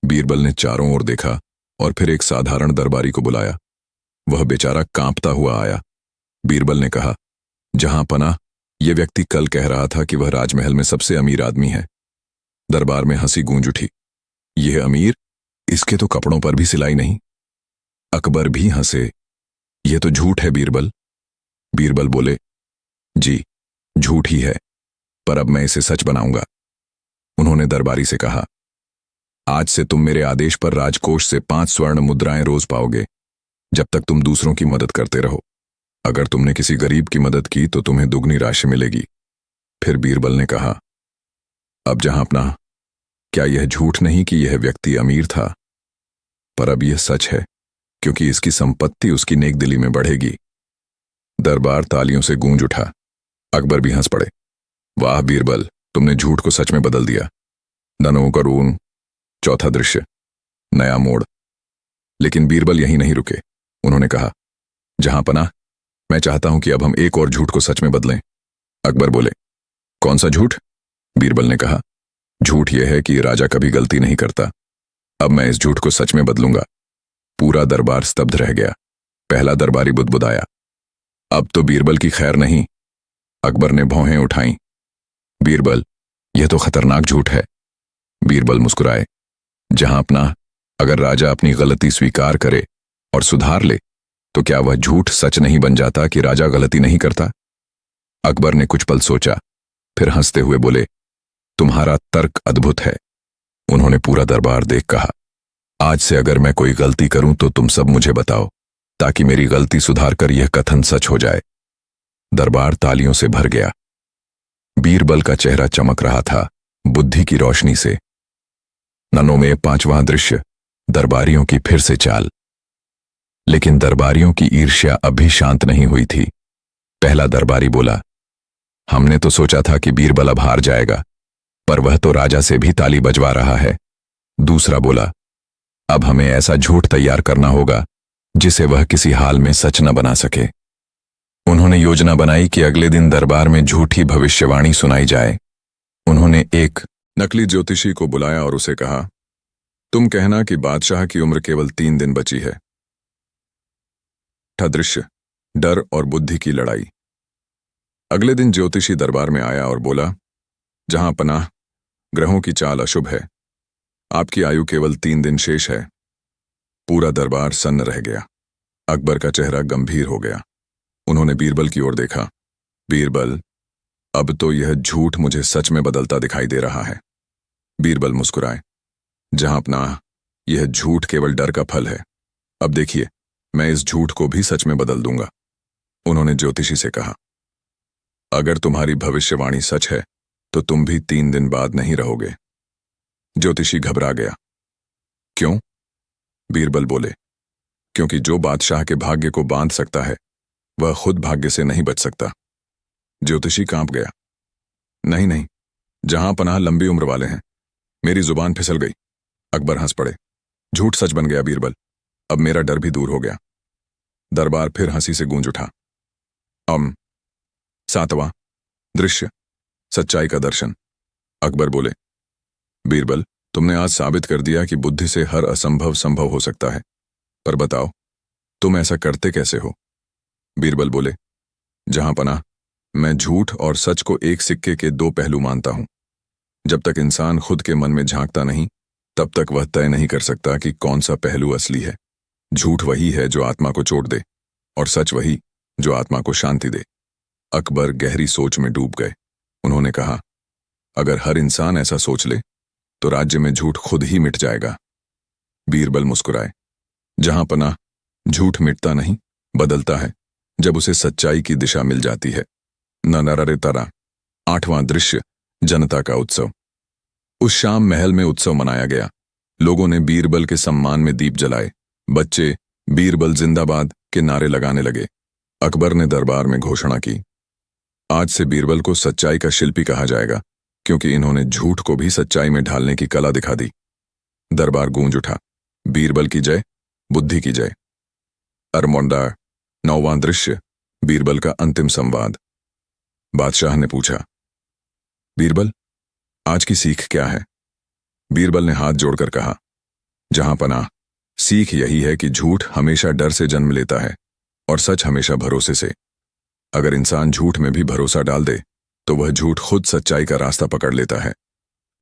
बीरबल ने चारों ओर देखा और फिर एक साधारण दरबारी को बुलाया। वह बेचारा कांपता हुआ आया। बीरबल ने कहा, जहां पनाह, यह व्यक्ति कल कह रहा था कि वह राजमहल में सबसे अमीर आदमी है। दरबार में हंसी गूंज उठी। यह अमीर? इसके तो कपड़ों पर भी सिलाई नहीं। अकबर भी हंसे। यह तो झूठ है बीरबल। बीरबल बोले, जी झूठ ही है, पर अब मैं इसे सच बनाऊंगा। उन्होंने दरबारी से कहा, आज से तुम मेरे आदेश पर राजकोष से 5 स्वर्ण मुद्राएं रोज पाओगे, जब तक तुम दूसरों की मदद करते रहो। अगर तुमने किसी गरीब की मदद की तो तुम्हें दुगनी राशि मिलेगी। फिर बीरबल ने कहा, अब जहां अपना, क्या यह झूठ नहीं कि यह व्यक्ति अमीर था? पर अब यह सच है, क्योंकि इसकी संपत्ति उसकी नेकदिली में बढ़ेगी। दरबार तालियों से गूंज उठा। अकबर भी हंस पड़े। वाह बीरबल, तुमने झूठ को सच में बदल दिया। ननो करून। चौथा दृश्य, नया मोड़। लेकिन बीरबल यहीं नहीं रुके। उन्होंने कहा, जहां पनाह, मैं चाहता हूं कि अब हम एक और झूठ को सच में बदलें। अकबर बोले, कौन सा झूठ? बीरबल ने कहा, झूठ यह है कि राजा कभी गलती नहीं करता। अब मैं इस झूठ को सच में बदलूंगा। पूरा दरबार स्तब्ध रह गया। पहला दरबारी बुदबुदाया, अब तो बीरबल की खैर नहीं। अकबर ने भौहें उठाईं। बीरबल, यह तो खतरनाक झूठ है। बीरबल मुस्कुराए, जहां अपना, अगर राजा अपनी गलती स्वीकार करे और सुधार ले तो क्या वह झूठ सच नहीं बन जाता कि राजा गलती नहीं करता? अकबर ने कुछ पल सोचा, फिर हंसते हुए बोले, तुम्हारा तर्क अद्भुत है। उन्होंने पूरा दरबार देख कहा, आज से अगर मैं कोई गलती करूं तो तुम सब मुझे बताओ, ताकि मेरी गलती सुधार कर यह कथन सच हो जाए। दरबार तालियों से भर गया। बीरबल का चेहरा चमक रहा था बुद्धि की रोशनी से। नन्नों में 5वां दृश्य, दरबारियों की फिर से चाल। लेकिन दरबारियों की ईर्ष्या अभी शांत नहीं हुई थी। पहला दरबारी बोला, हमने तो सोचा था कि बीरबल अब हार जाएगा, पर वह तो राजा से भी ताली बजवा रहा है। दूसरा बोला, अब हमें ऐसा झूठ तैयार करना होगा जिसे वह किसी हाल में सच न बना सके। उन्होंने योजना बनाई कि अगले दिन दरबार में झूठी भविष्यवाणी सुनाई जाए। उन्होंने एक नकली ज्योतिषी को बुलाया और उसे कहा, तुम कहना कि बादशाह की उम्र केवल 3 दिन बची है। छठा दृश्य, डर और बुद्धि की लड़ाई। अगले दिन ज्योतिषी दरबार में आया और बोला, जहां पनाह, ग्रहों की चाल अशुभ है। आपकी आयु केवल 3 दिन शेष है। पूरा दरबार सन्न रह गया। अकबर का चेहरा गंभीर हो गया। उन्होंने बीरबल की ओर देखा। बीरबल, अब तो यह झूठ मुझे सच में बदलता दिखाई दे रहा है। बीरबल मुस्कुराए, जहां पनाह, यह झूठ केवल डर का फल है। अब देखिए, मैं इस झूठ को भी सच में बदल दूंगा। उन्होंने ज्योतिषी से कहा, अगर तुम्हारी भविष्यवाणी सच है तो तुम भी 3 दिन बाद नहीं रहोगे। ज्योतिषी घबरा गया। क्यों? बीरबल बोले, क्योंकि जो बादशाह के भाग्य को बांध सकता है वह खुद भाग्य से नहीं बच सकता। ज्योतिषी कांप गया। नहीं नहीं, जहां पनाह लंबी उम्र वाले हैं। मेरी जुबान फिसल गई। अकबर हंस पड़े। झूठ सच बन गया बीरबल, अब मेरा डर भी दूर हो गया। दरबार फिर हंसी से गूंज उठा। 7वां दृश्य, सच्चाई का दर्शन। अकबर बोले, बीरबल, तुमने आज साबित कर दिया कि बुद्धि से हर असंभव संभव हो सकता है। पर बताओ, तुम ऐसा करते कैसे हो? बीरबल बोले, जहां पनाह, मैं झूठ और सच को एक सिक्के के दो पहलू मानता हूं। जब तक इंसान खुद के मन में झांकता नहीं, तब तक वह तय नहीं कर सकता कि कौन सा पहलू असली है। झूठ वही है जो आत्मा को चोट दे, और सच वही जो आत्मा को शांति दे। अकबर गहरी सोच में डूब गए। उन्होंने कहा, अगर हर इंसान ऐसा सोच ले तो राज्य में झूठ खुद ही मिट जाएगा। बीरबल मुस्कुराए, जहां पनाह, झूठ मिटता नहीं, बदलता है जब उसे सच्चाई की दिशा मिल जाती है। नररे तरा। 8वां दृश्य, जनता का उत्सव। उस शाम महल में उत्सव मनाया गया। लोगों ने बीरबल के सम्मान में दीप जलाए। बच्चे बीरबल जिंदाबाद के नारे लगाने लगे। अकबर ने दरबार में घोषणा की, आज से बीरबल को सच्चाई का शिल्पी कहा जाएगा, क्योंकि इन्होंने झूठ को भी सच्चाई में ढालने की कला दिखा दी। दरबार गूंज उठा, बीरबल की जय, बुद्धि की जय। अरमोंडा। 9वां दृश्य, बीरबल का अंतिम संवाद। बादशाह ने पूछा, बीरबल, आज की सीख क्या है? बीरबल ने हाथ जोड़कर कहा, जहां पनाह, सीख यही है कि झूठ हमेशा डर से जन्म लेता है और सच हमेशा भरोसे से। अगर इंसान झूठ में भी भरोसा डाल दे तो वह झूठ खुद सच्चाई का रास्ता पकड़ लेता है।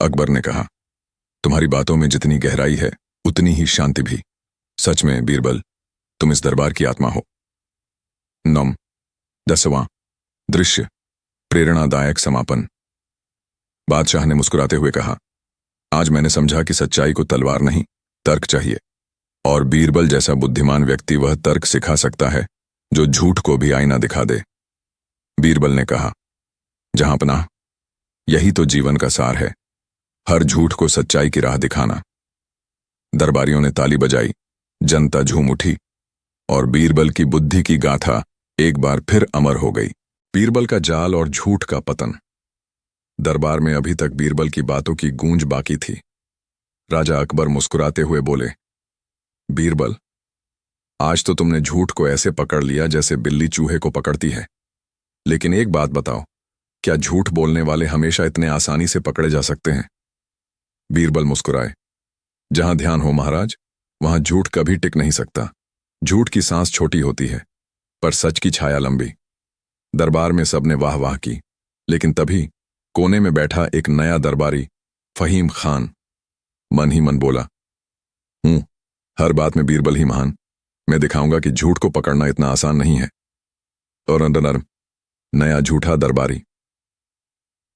अकबर ने कहा, तुम्हारी बातों में जितनी गहराई है उतनी ही शांति भी। सच में बीरबल, तुम इस दरबार की आत्मा हो। 10वां दृश्य, प्रेरणादायक समापन। बादशाह ने मुस्कुराते हुए कहा, आज मैंने समझा कि सच्चाई को तलवार नहीं, तर्क चाहिए, और बीरबल जैसा बुद्धिमान व्यक्ति वह तर्क सिखा सकता है जो झूठ को भी आईना दिखा दे। बीरबल ने कहा, जहां पनाह, यही तो जीवन का सार है, हर झूठ को सच्चाई की राह दिखाना। दरबारियों ने ताली बजाई, जनता झूम उठी, और बीरबल की बुद्धि की गाथा एक बार फिर अमर हो गई। बीरबल का जाल और झूठ का पतन। दरबार में अभी तक बीरबल की बातों की गूंज बाकी थी। राजा अकबर मुस्कुराते हुए बोले, बीरबल, आज तो तुमने झूठ को ऐसे पकड़ लिया जैसे बिल्ली चूहे को पकड़ती है। लेकिन एक बात बताओ, क्या झूठ बोलने वाले हमेशा इतने आसानी से पकड़े जा सकते हैं? बीरबल मुस्कुराए, जहां ध्यान हो महाराज, वहां झूठ कभी टिक नहीं सकता। झूठ की सांस छोटी होती है, पर सच की छाया लंबी। दरबार में सबने वाह वाह की, लेकिन तभी कोने में बैठा एक नया दरबारी, फहीम खान, मन ही मन बोला, हर बात में बीरबल ही महान। मैं दिखाऊंगा कि झूठ को पकड़ना इतना आसान नहीं है। और नरम नया झूठा दरबारी।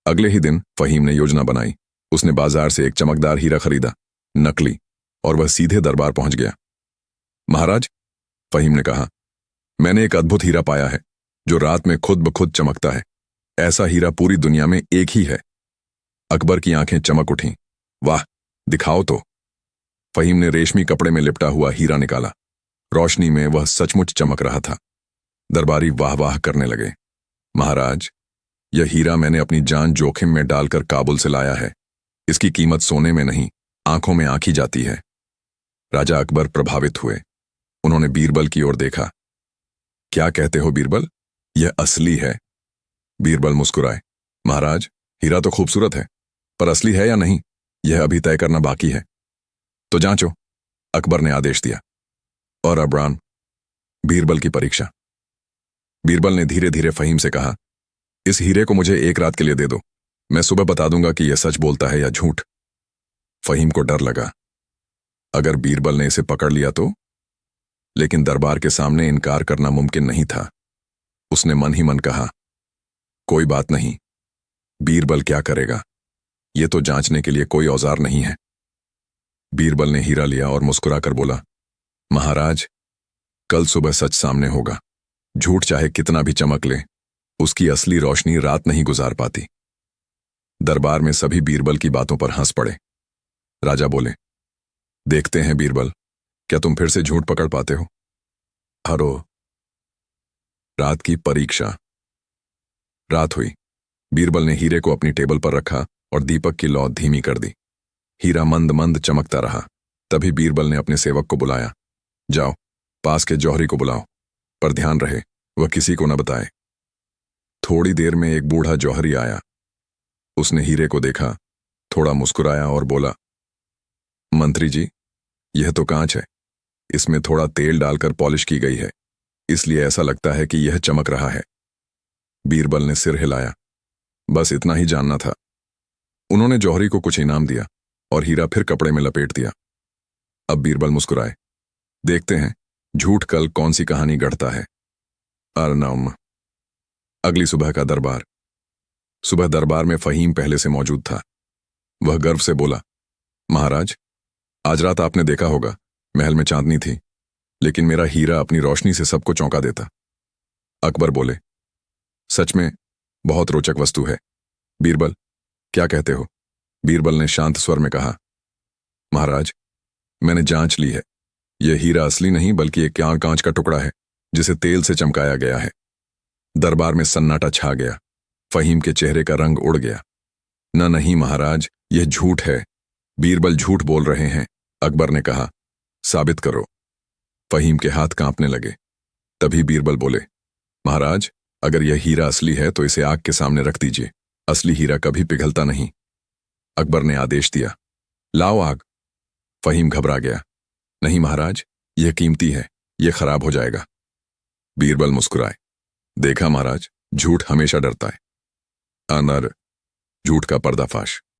अगले ही दिन फहीम ने योजना बनाई। उसने बाजार से एक चमकदार हीरा खरीदा, नकली, और वह सीधे दरबार पहुंच गया। महाराज, फहीम ने कहा, मैंने एक अद्भुत हीरा पाया है जो रात में खुद ब खुद चमकता है। ऐसा हीरा पूरी दुनिया में एक ही है। अकबर की आंखें चमक उठीं। वाह, दिखाओ तो। फहीम ने रेशमी कपड़े में लिपटा हुआ हीरा निकाला। रोशनी में वह सचमुच चमक रहा था। दरबारी वाह वाह करने लगे। महाराज, यह हीरा मैंने अपनी जान जोखिम में डालकर काबुल से लाया है। इसकी कीमत सोने में नहीं, आंखों में आंकी जाती है। राजा अकबर प्रभावित हुए। उन्होंने बीरबल की ओर देखा। क्या कहते हो बीरबल, यह असली है? बीरबल मुस्कुराए, महाराज, हीरा तो खूबसूरत है, पर असली है या नहीं, यह अभी तय करना बाकी है। तो जांचो, अकबर ने आदेश दिया। और अब्रान, बीरबल की परीक्षा। बीरबल ने धीरे धीरे फहीम से कहा, इस हीरे को मुझे एक रात के लिए दे दो। मैं सुबह बता दूंगा कि यह सच बोलता है या झूठ। फहीम को डर लगा, अगर बीरबल ने इसे पकड़ लिया तो? लेकिन दरबार के सामने इनकार करना मुमकिन नहीं था। उसने मन ही मन कहा, कोई बात नहीं, बीरबल क्या करेगा, यह तो जांचने के लिए कोई औजार नहीं है। बीरबल ने हीरा लिया और मुस्कुराकर बोला, महाराज, कल सुबह सच सामने होगा। झूठ चाहे कितना भी चमक ले, उसकी असली रोशनी रात नहीं गुजार पाती। दरबार में सभी बीरबल की बातों पर हंस पड़े। राजा बोले, देखते हैं बीरबल, क्या तुम फिर से झूठ पकड़ पाते हो? हरो। रात की परीक्षा। रात हुई। बीरबल ने हीरे को अपनी टेबल पर रखा और दीपक की लौ धीमी कर दी। हीरा मंद मंद चमकता रहा। तभी बीरबल ने अपने सेवक को बुलाया, जाओ, पास के जौहरी को बुलाओ, पर ध्यान रहे वह किसी को न बताए। थोड़ी देर में एक बूढ़ा जौहरी आया। उसने हीरे को देखा, थोड़ा मुस्कुराया और बोला, मंत्री जी, यह तो कांच है, इसमें थोड़ा तेल डालकर पॉलिश की गई है, इसलिए ऐसा लगता है कि यह चमक रहा है। बीरबल ने सिर हिलाया। बस इतना ही जानना था। उन्होंने जौहरी को कुछ इनाम दिया और हीरा फिर कपड़े में लपेट दिया। अब बीरबल मुस्कुराए। देखते हैं झूठ कल कौन सी कहानी गढ़ता है। अर्नम। अगली सुबह का दरबार। सुबह दरबार में फहीम पहले से मौजूद था। वह गर्व से बोला, महाराज, आज रात आपने देखा होगा महल में चांदनी थी, लेकिन मेरा हीरा अपनी रोशनी से सबको चौंका देता। अकबर बोले, सच में बहुत रोचक वस्तु है। बीरबल, क्या कहते हो? बीरबल ने शांत स्वर में कहा, महाराज, मैंने जांच ली है। यह हीरा असली नहीं बल्कि एक कांच का टुकड़ा है जिसे तेल से चमकाया गया है। दरबार में सन्नाटा छा गया। फहीम के चेहरे का रंग उड़ गया। नहीं महाराज, यह झूठ है। बीरबल झूठ बोल रहे हैं, अकबर ने कहा। साबित करो। फहीम के हाथ कांपने लगे। तभी बीरबल बोले, महाराज, अगर यह हीरा असली है तो इसे आग के सामने रख दीजिए। असली हीरा कभी पिघलता नहीं। अकबर ने आदेश दिया, लाओ आग। फहीम घबरा गया। नहीं महाराज, यह कीमती है, यह खराब हो जाएगा। बीरबल मुस्कुराए। देखा महाराज, झूठ हमेशा डरता है। अनर। झूठ का पर्दाफाश।